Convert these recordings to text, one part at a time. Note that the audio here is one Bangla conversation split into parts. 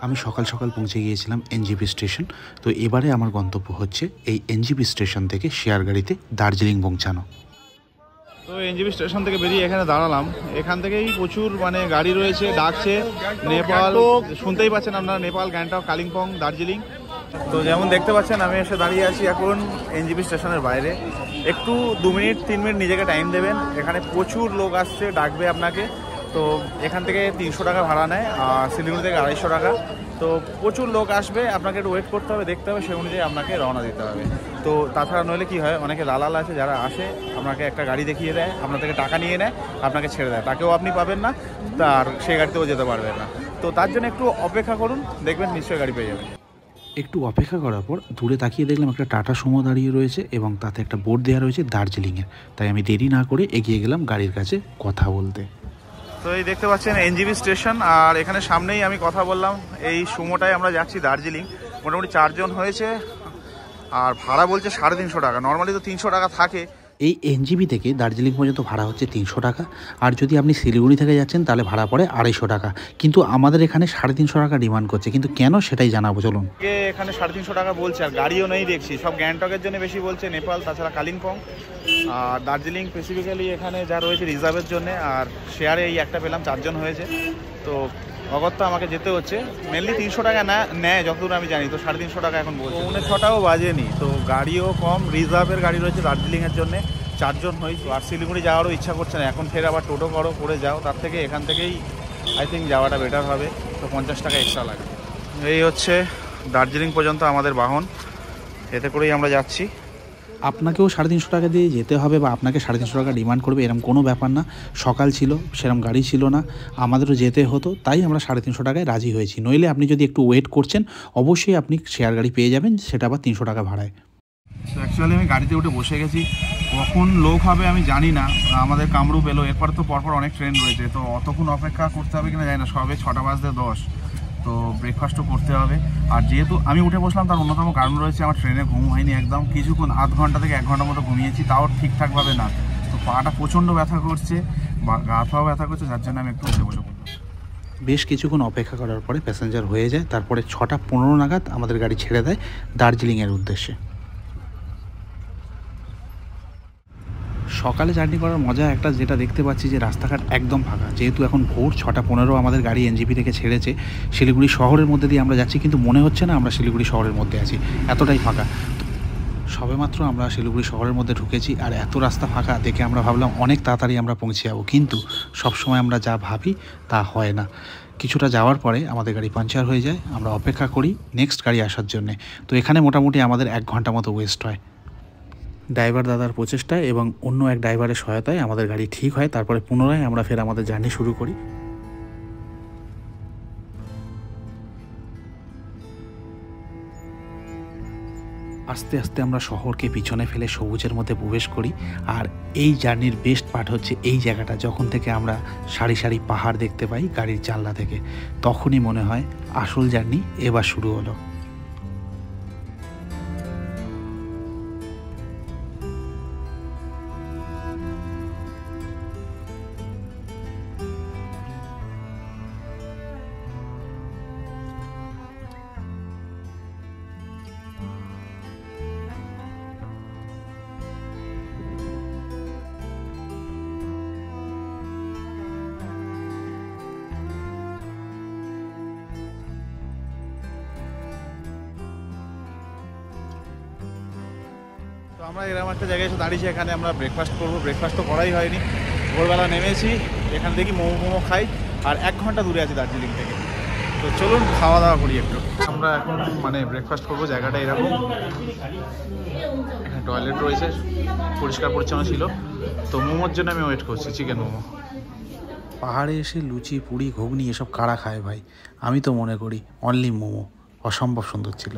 আমি সকাল সকাল পৌঁছে গিয়েছিলাম এনজিপি স্টেশন। তো এবারে আমার গন্তব্য হচ্ছে এই এনজিপি স্টেশন থেকে শেয়ার গাড়িতে দার্জিলিং পৌঁছানো। তো এনজিপি স্টেশন থেকে বেরিয়ে এখানে দাঁড়ালাম। এখান থেকেই প্রচুর গাড়ি রয়েছে, ডাকছে। নেপাল শুনতেই পাচ্ছেন আপনারা, নেপাল, গ্যাংটক, কালিম্পং, দার্জিলিং। তো যেমন দেখতে পাচ্ছেন আমি এসে দাঁড়িয়ে আছি এখন এনজিপি স্টেশনের বাইরে। একটু 2 মিনিট 3 মিনিট নিজেকে টাইম দেবেন। এখানে প্রচুর লোক আসছে, ডাকবে আপনাকে। তো এখান থেকে 300 টাকা ভাড়া নেয়, আর শিলিগুড়ি থেকে 250 টাকা। তো প্রচুর লোক আসবে, আপনাকে একটু ওয়েট করতে হবে, দেখতে হবে, সেই অনুযায়ী আপনাকে রওনা দিতে হবে। তো তাছাড়া নইলে কী হয়, অনেকে দালাল আছে যারা আসে, আপনাকে একটা গাড়ি দেখিয়ে দেয়, আপনার থেকে টাকা নিয়ে নেয়, আপনাকে ছেড়ে দেয়, তাকেও আপনি পাবেন না, আর সেই গাড়িতেও যেতে পারবেন না। তো তার জন্য একটু অপেক্ষা করুন, দেখবেন নিশ্চয়ই গাড়ি পেয়ে যাবেন। একটু অপেক্ষা করার পর দূরে তাকিয়ে দেখলাম একটা টাটা সুমো দাঁড়িয়ে রয়েছে এবং তাতে একটা বোর্ড দেওয়া রয়েছে দার্জিলিংয়ের। তাই আমি দেরি না করে এগিয়ে গেলাম গাড়ির কাছে কথা বলতে। তো এই দেখতে পাচ্ছেন এনজিপি স্টেশন, আর এখানে সামনেই আমি কথা বললাম। এই সুমোটায় আমরা যাচ্ছি দার্জিলিং। মোটামুটি 4 জন হয়েছে, আর ভাড়া বলছে 350 টাকা। নর্মালি তো 300 টাকা থাকে। এই এনজিপি থেকে দার্জিলিং পর্যন্ত ভাড়া হচ্ছে 300 টাকা, আর যদি আপনি শিলিগুড়ি থেকে যাচ্ছেন তাহলে ভাড়া পড়ে 250 টাকা। কিন্তু আমাদের এখানে 350 টাকা ডিমান্ড করছে, কিন্তু কেন সেটাই জানাবো চলুন। এখানে 350 টাকা বলছে, আর গাড়িও নেই দেখছি, সব গ্যাংটকের জন্য বেশি বলছে, নেপাল, তাছাড়া কালিম্পং। আর দার্জিলিং স্পেসিফিক্যালি এখানে যা রয়েছে রিজার্ভের জন্য, আর শেয়ারে এই একটা পেলাম, 4 জন হয়েছে। তো অগত্যা আমাকে যেতে হচ্ছে। মেনলি 300 টাকা নেয় যতদূর আমি জানি, তো 350 টাকা এখন বলছে। 6টাও বাজেনি, তো গাড়িও কম, রিজার্ভের গাড়ি রয়েছে দার্জিলিংয়ের জন্য। 4 জন হই, আর শিলিগুড়ি যাওয়ারও ইচ্ছা করছে না এখন, ফের আবার টোটো করে যাও, তার থেকে এখান থেকেই আই থিঙ্ক যাওয়াটা বেটার হবে। তো 50 টাকা এক্সট্রা লাগে। এই হচ্ছে দার্জিলিং পর্যন্ত আমাদের বাহন, এতে করেই আমরা যাচ্ছি। আপনাকেও 350 টাকা দিয়ে যেতে হবে বা আপনাকে 350 টাকা ডিমান্ড করবে এরকম কোনো ব্যাপার না। সকাল ছিল, সেরকম গাড়ি ছিল না, আমাদেরও যেতে হতো, তাই আমরা 350 টাকায় রাজি হয়েছি। নইলে আপনি যদি একটু ওয়েট করছেন অবশ্যই আপনি শেয়ার গাড়ি পেয়ে যাবেন, সেটা আবার 300 টাকা ভাড়ায়। তো অ্যাকচুয়ালি আমি গাড়িতে উঠে বসে গেছি, কখন লোক হবে আমি জানি না। আমাদের কামরূপ এলো, এরপর তো পরপর অনেক ট্রেন রয়েছে, তো অতক্ষণ অপেক্ষা করতে হবে কিনা জানি না। সবে 6টা বাজতে 10, তো ব্রেকফাস্টও করতে হবে। আর যেহেতু আমি উঠে বসলাম তার অন্যতম কারণ রয়েছে, আমার ট্রেনে ঘুম হয়নি একদম। কিছুক্ষণ, আধ ঘন্টা থেকে 1 ঘন্টার মতো ঘুমিয়েছি, তাও ঠিকঠাকভাবে না। তো পাটা প্রচণ্ড ব্যথা করছে, বা গা পাও ব্যথা করছে, যার জন্য আমি একটু উঠে বসে পড়লাম। বেশ কিছুক্ষণ অপেক্ষা করার পরে প্যাসেঞ্জার হয়ে যায়, তারপরে 6টা 15 নাগাদ আমাদের গাড়ি ছেড়ে দেয় দার্জিলিংয়ের উদ্দেশ্যে। সকালে জার্নি করার মজা একটা, যেটা দেখতে পাচ্ছি যে রাস্তাঘাট একদম ফাঁকা। যেহেতু এখন ভোর 6টা 15 আমাদের গাড়ি এনজিপি থেকে ছেড়েছে, শিলিগুড়ি শহরের মধ্যে দিয়ে আমরা যাচ্ছি, কিন্তু মনে হচ্ছে না আমরা শিলিগুড়ি শহরের মধ্যে আছি, এতটাই ফাঁকা। সবেমাত্র আমরা শিলিগুড়ি শহরের মধ্যে ঢুকেছি, আর এত রাস্তা ফাঁকা দেখে আমরা ভাবলাম অনেক তাড়াতাড়ি আমরা পৌঁছে যাবো, কিন্তু সবসময় আমরা যা ভাবি তা হয় না। কিছুটা যাওয়ার পরে আমাদের গাড়ি পাঞ্চার হয়ে যায়, আমরা অপেক্ষা করি নেক্সট গাড়ি আসার জন্যে। তো এখানে মোটামুটি আমাদের 1 ঘন্টা মতো ওয়েস্ট হয়। ড্রাইভার দাদার প্রচেষ্টায় এবং অন্য এক ড্রাইভারের সহায়তায় আমাদের গাড়ি ঠিক হয়, তারপরে পুনরায় আমরা ফের আমাদের জার্নি শুরু করি। আস্তে আস্তে আমরা শহরকে পিছনে ফেলে সবুজের মধ্যে প্রবেশ করি। আর এই জার্নির বেস্ট পার্ট হচ্ছে এই জায়গাটা, যখন থেকে আমরা সারি সারি পাহাড় দেখতে পাই গাড়ির জানলা থেকে, তখনই মনে হয় আসল জার্নি এবার শুরু হলো। তো আমরা এরকম একটা জায়গায় এসে দাঁড়িয়েছি, এখানে আমরা ব্রেকফাস্ট করবো। ব্রেকফাস্ট তো করাই হয়নি, ভোরবেলা নেমেছি, এখান থেকে মোমো খাই, আর 1 ঘন্টা দূরে আছি দার্জিলিং থেকে। তো চলুন খাওয়া দাওয়া করি একটু। আমরা এখন ব্রেকফাস্ট করবো। জায়গাটা এরকম, এখানে টয়লেট রয়েছে, পরিষ্কার পরিচ্ছন্ন ছিল। তো মোমোর জন্য আমি ওয়েট করছি, চিকেন মোমো। পাহাড়ে এসে লুচি, পুরি, ঘুগনি এসব কারা খায় ভাই? আমি তো মনে করি অনলি মোমো অসম্ভব সুন্দর ছিল।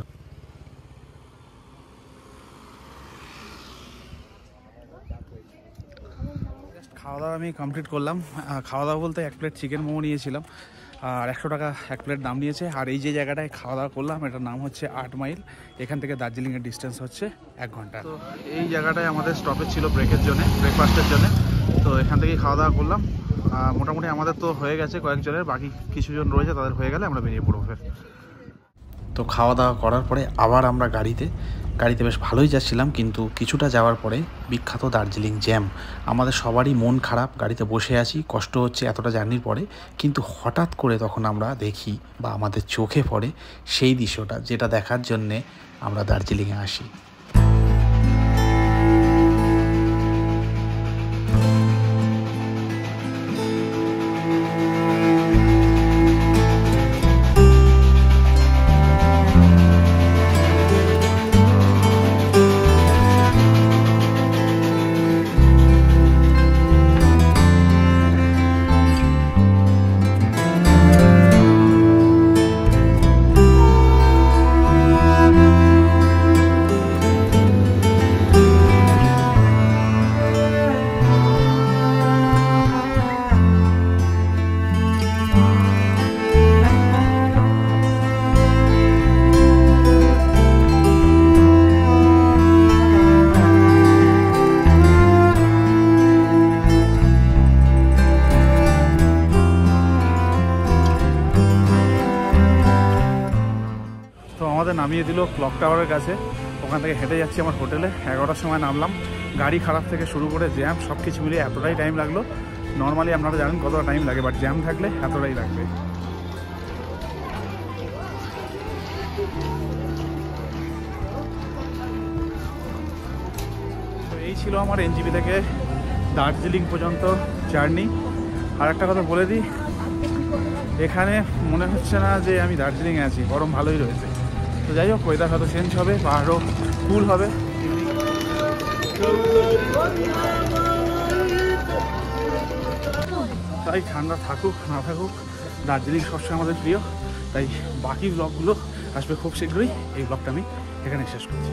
খাওয়া দাওয়া আমি কমপ্লিট করলাম। খাওয়া দাওয়া বলতে 1 প্লেট চিকেন মোমো নিয়েছিলাম, আর 100 টাকা 1 প্লেট দাম নিয়েছে। আর এই যে জায়গাটায় খাওয়া দাওয়া করলাম, এটার নাম হচ্ছে 8 মাইল। এখান থেকে দার্জিলিংয়ের ডিস্টেন্স হচ্ছে 1 ঘন্টা। তো এই জায়গাটায় আমাদের স্টপেজ ছিল ব্রেকের জন্য, ব্রেকফাস্টের জন্য। তো এখান থেকেই খাওয়া দাওয়া করলাম। মোটামুটি আমাদের তো হয়ে গেছে কয়েকজনের, বাকি কিছুজন রয়েছে, তাদের হয়ে গেলে আমরা বেরিয়ে পড়বো ফের। তো খাওয়া দাওয়া করার পরে আবার আমরা গাড়িতে বেশ ভালোই যাচ্ছিলাম, কিন্তু কিছুটা যাওয়ার পরে বিখ্যাত দার্জিলিং জ্যাম। আমাদের সবারই মন খারাপ, গাড়িতে বসে আছি, কষ্ট হচ্ছে এতটা জার্নির পরে, কিন্তু হঠাৎ করে তখন আমরা দেখি বা আমাদের চোখে পড়ে সেই দৃশ্যটা, যেটা দেখার জন্যে আমরা দার্জিলিংয়ে আসি। নামিয়ে দিল ক্লক টাওয়ারের কাছে, ওখান থেকে হেঁটে যাচ্ছি আমার হোটেলে। 11টার সময় নামলাম। গাড়ি খারাপ থেকে শুরু করে জ্যাম সব কিছু মিলিয়ে এতটাই টাইম লাগলো। নর্মালি আপনারা জানেন কতটা টাইম লাগে, বাট জ্যাম থাকলে এতটাই লাগবে। তো এই ছিল আমার এনজিপি থেকে দার্জিলিং পর্যন্ত জার্নি। আর একটা কথা বলে দিই, এখানে মনে হচ্ছে না যে আমি দার্জিলিংয়ে আছি, গরম ভালোই রয়েছে। তো যাই হোক, ওয়েদার হয়তো চেঞ্জ হবে বা আরও কুল হবে। তাই ঠান্ডা থাকুক না থাকুক, দার্জিলিং সবসময় আমাদের প্রিয়। তাই বাকি ব্লগগুলো আসবে খুব শীঘ্রই। এই ব্লগটা আমি এখানে শেষ করছি।